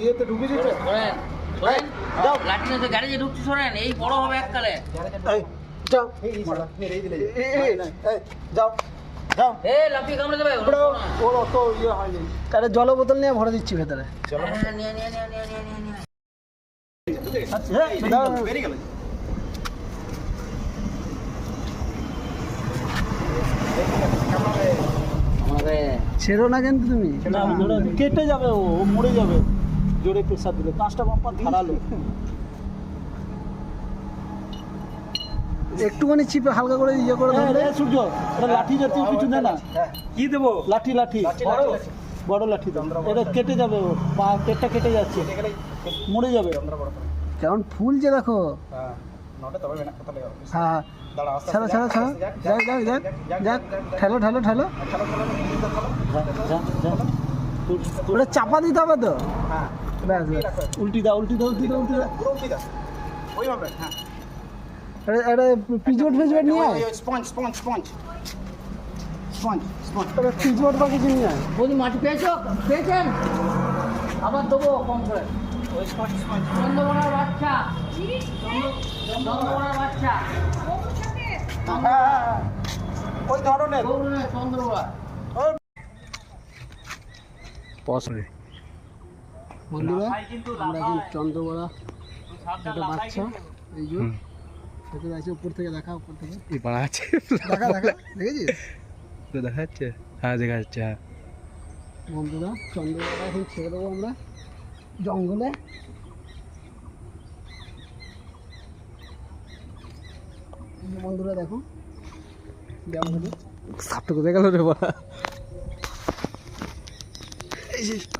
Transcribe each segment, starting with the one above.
ইয়েতে ঢুকে দিচ্ছে। যাও লাঠি নিয়ে গ্যারেজে ঢুকছি, শোনেন এই বড় হবে এককালে। যাও যাও যাও এ লাফিয়ে কামড়ে দেবে ওর অত ইয়ে হয়নি। তাহলে জল বোতল নিয়ে ভরে দিচ্ছি ভেতরে। নিয়ে নিয়ে নিয়ে নিয়ে নিয়ে নিয়ে নিয়ে বেরিয়ে গেল। ছেড়ো না কিন্তু তুমি। না কেটে যাবে, ও মরে যাবে জোরে প্রেসার দিলে। কাঁচটা বাম্পার ধারালো। একটুখানি চিপে হালকা করে ইয়ে করে ধরলে। সূর্য এটা লাঠি জাতীয় কিছু নেই না? কি দেবো? লাঠি লাঠি বড় লাঠি দাও। এটা কেটে যাবে, ওর পা পেটটা কেটে যাচ্ছে, মরে যাবে। কেমন ফুলছে দেখো। হ্যাঁ ছাড়ো ছাড়ো ছাড়ো, যাক যাক যাক যাক, ঠেলো ঠেলো ঠেলো। ওটা চাপা দিতে হবে তো। ব্যাস ব্যাস, উল্টি দাও উল্টি দাও উল্টি দাও উল্টি দাও। এটা পিজোট ফিজোট নিয়ে আয়। এটা পিজোট বা কিছু নিয়ে আয়। বৌদি মাটি পেয়েছেন? আবার দেবো কম করে। চন্দ্রকোনার বাচ্চা, চন্দ্রকোনার বাচ্চা, ওই ধরনের চন্দ্রকোনা। বন্ধুরা আমরা এখন চন্দ্রবড়া একটা বাচ্চা, এই যে সেটা আছে উপর থেকে, দেখা উপর থেকে আছে দেখা দেখা, দেখেছিস? তো দেখা যাচ্ছে, হ্যাঁ দেখা যাচ্ছে। হ্যাঁ বন্ধুরা চন্দ্রবড়া এখন ছেড়ে দেবো আমরা জঙ্গলে। এই যে বন্ধুরা দেখো জঙ্গলে সাপটা কোথায় গেল রে বাবা?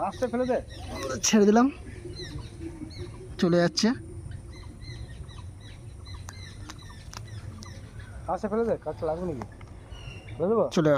আস্তে ফেলে দে। ছেড়ে দিলাম, চলে যাচ্ছে। আস্তে ফেলে দে, কাছে লাগবে নাকি? চলে গেল।